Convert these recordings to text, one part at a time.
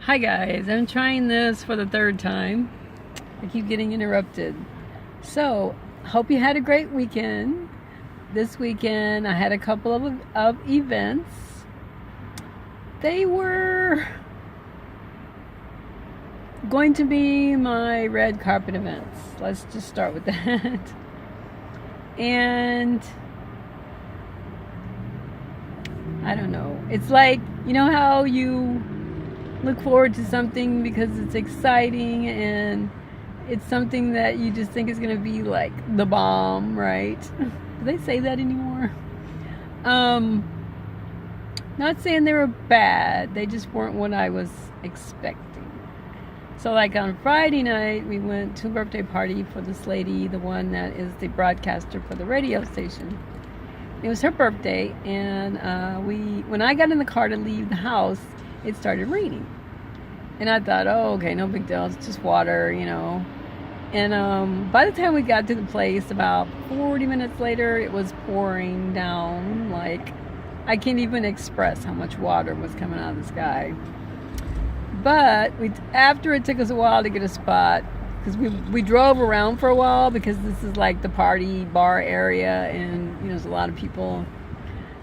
Hi guys, I'm trying this for the third time. I keep getting interrupted. So, hope you had a great weekend. This weekend I had a couple of events. They were going to be my red carpet events. Let's just start with that. And I don't know. It's like, you know how you look forward to something because it's exciting and it's something that you just think is going to be like the bomb, right? Do they say that anymore? Not saying they were bad, they just weren't what I was expecting. So like on Friday night we went to a birthday party for this lady, the one that is the broadcaster for the radio station. It was her birthday, and when I got in the car to leave the house, it started raining. And I thought, oh, okay, no big deal. It's just water, you know. And by the time we got to the place, about 40 minutes later, it was pouring down. Like, I can't even express how much water was coming out of the sky. But after it took us a while to get a spot, because we drove around for a while, because this is like the party bar area, and you know, there's a lot of people.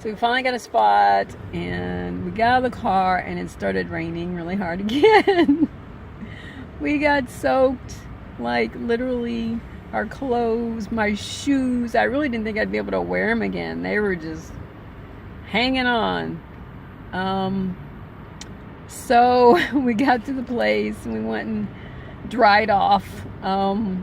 So we finally got a spot, and we got out of the car, and it started raining really hard again. We got soaked, like literally our clothes, my shoes. I really didn't think I'd be able to wear them again. They were just hanging on. So we got to the place, and we went and dried off. And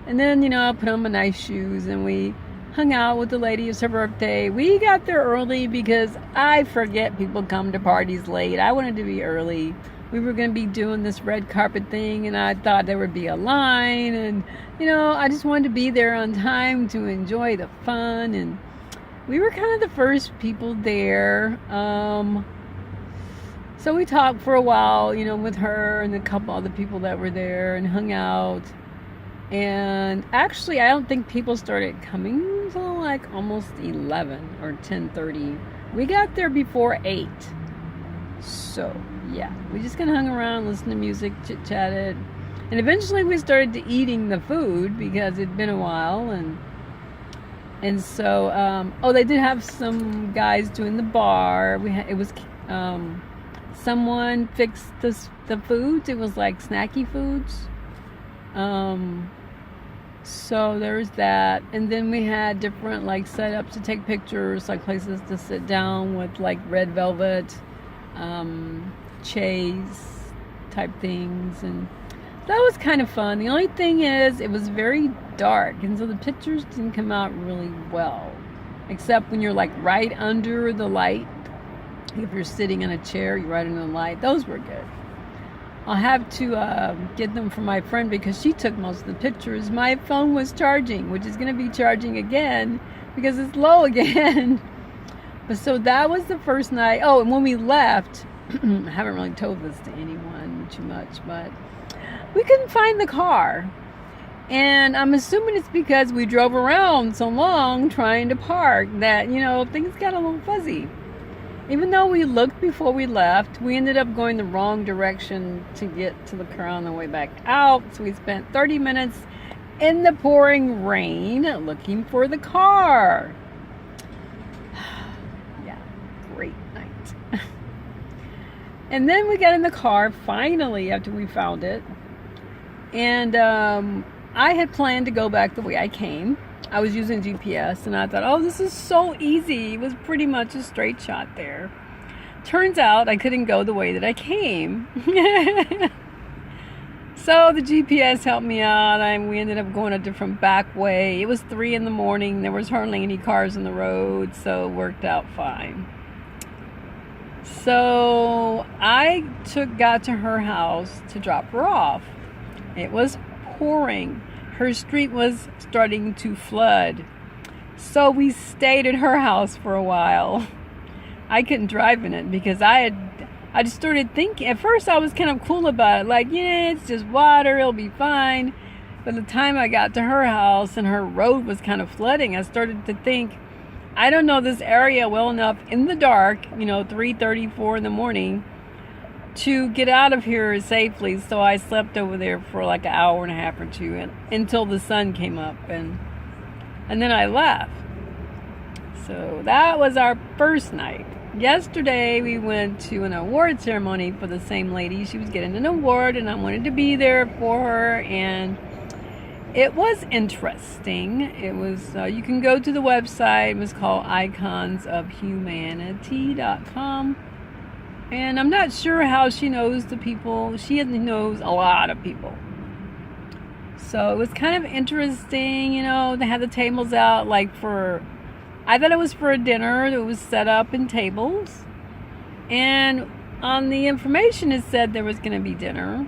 then, you know, I put on my nice shoes, and we hung out with the lady. It was her birthday. We got there early because I forget people come to parties late. I wanted to be early. We were going to be doing this red carpet thing, and I thought there would be a line, and you know, I just wanted to be there on time to enjoy the fun. And we were kind of the first people there. So we talked for a while, you know, with her and a couple other people that were there, and hung out. And actually, I don't think people started coming until like almost 11 or 10:30. We got there before 8. So, yeah, we just kind of hung around, listened to music, chit-chatted. And eventually we started to eating the food because it'd been a while. And so, they did have some guys doing the bar. Someone fixed the foods. It was like snacky foods. So there's that. And then we had different like setups to take pictures, like places to sit down with like red velvet, chaise type things. And that was kind of fun. The only thing is it was very dark, and so the pictures didn't come out really well, except when you're like right under the light. If you're sitting in a chair, you're right under the light. Those were good. I'll have to get them from my friend because she took most of the pictures. My phone was charging, which is going to be charging again because it's low again. But so that was the first night. Oh, and when we left, I haven't really told this to anyone too much, but we couldn't find the car. And I'm assuming it's because we drove around so long trying to park that, you know, things got a little fuzzy. Even though we looked before we left, we ended up going the wrong direction to get to the car on the way back out. So we spent 30 minutes in the pouring rain looking for the car. Yeah, great night. And then we got in the car finally after we found it. And I had planned to go back the way I came. I was using GPS, and I thought, oh, this is so easy. It was pretty much a straight shot there. Turns out I couldn't go the way that I came. So the GPS helped me out, and we ended up going a different back way. It was 3 a.m. There was hardly any cars on the road, so it worked out fine. So I got to her house to drop her off. It was pouring. Her street was starting to flood. So we stayed at her house for a while. I couldn't drive in it because I just started thinking. At first I was kind of cool about it. Like, yeah, it's just water, it'll be fine. By the time I got to her house and her road was kind of flooding, I started to think, I don't know this area well enough in the dark, you know, 3:34 in the morning. to get out of here safely. So I slept over there for like an hour and a half or two until the sun came up, and then I left. So that was our first night. Yesterday we went to an award ceremony for the same lady. She was getting an award, and I wanted to be there for her, and it was interesting. It was, you can go to the website. It was called iconsofhumanity.com. And I'm not sure how she knows the people. She knows a lot of people. So it was kind of interesting, you know. They had the tables out like for, I thought it was for a dinner. It was set up in tables. And on the information it said there was going to be dinner.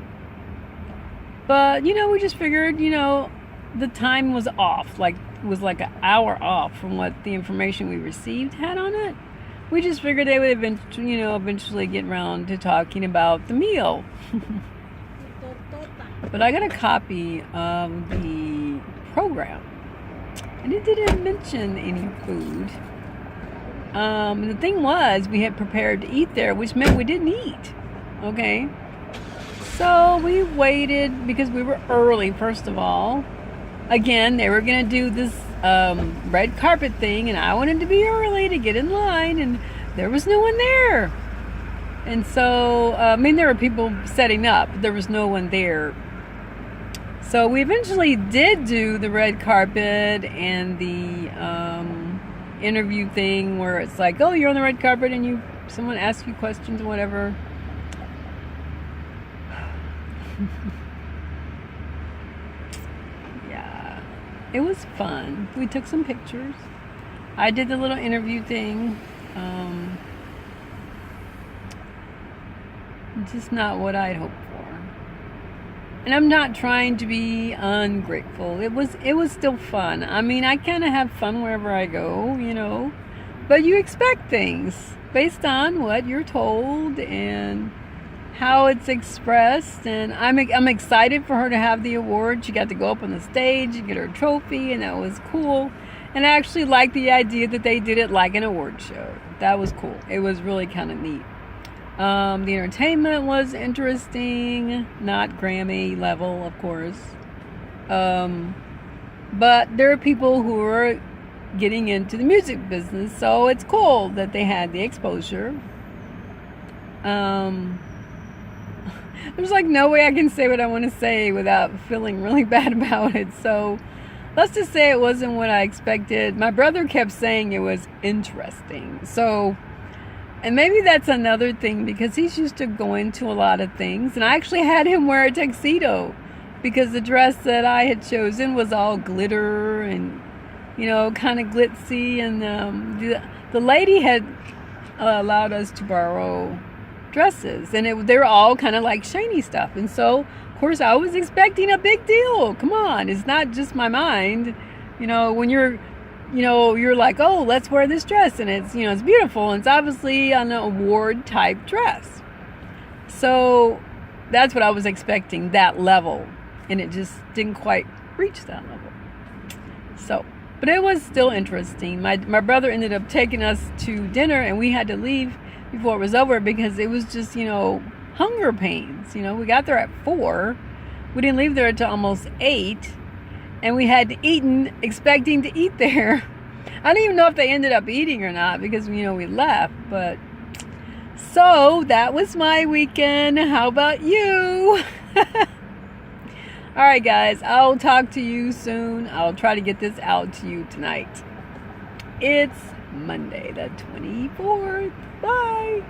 But, you know, we just figured, you know, the time was off. Like, it was like an hour off from what the information we received had on it. We just figured they would eventually get around to talking about the meal. But I got a copy of the program, and it didn't mention any food. The thing was, we had prepared to eat there, which meant we didn't eat. Okay? So we waited because we were early, first of all. Again, they were going to do this red carpet thing, and I wanted to be early to get in line, and there was no one there. And so, there were people setting up, but there was no one there. So we eventually did do the red carpet and the interview thing where it's like, oh, you're on the red carpet and someone asks you questions or whatever. Yeah, it was fun. We took some pictures. I did the little interview thing. Just not what I'd hoped for. And I'm not trying to be ungrateful. It was still fun. I mean, I kind of have fun wherever I go, you know. But you expect things based on what you're told and how it's expressed. And I'm excited for her to have the award. She got to go up on the stage and get her trophy, and that was cool. And I actually liked the idea that they did it like an award show. That was cool. It was really kind of neat. The entertainment was interesting, not Grammy level, of course. But there are people who are getting into the music business, so it's cool that they had the exposure. There's like no way I can say what I want to say without feeling really bad about it. So let's just say it wasn't what I expected. My brother kept saying it was interesting. So, and maybe that's another thing because he's used to going to a lot of things. And I actually had him wear a tuxedo because the dress that I had chosen was all glitter and, you know, kind of glitzy. And the lady had allowed us to borrow dresses. And they were all kind of like shiny stuff. And so, of course, I was expecting a big deal. Come on. It's not just my mind. You know, when you're like, oh, let's wear this dress, and it's, you know, it's beautiful, and it's obviously an award type dress. So that's what I was expecting, that level, and it just didn't quite reach that level. So, but it was still interesting. My brother ended up taking us to dinner, and we had to leave before it was over because it was just, you know, hunger pains. You know, we got there at 4. We didn't leave there until almost 8. And we had eaten, expecting to eat there. I don't even know if they ended up eating or not because, you know, we left. But so that was my weekend. How about you? All right, guys. I'll talk to you soon. I'll try to get this out to you tonight. It's Monday the 24th. Bye.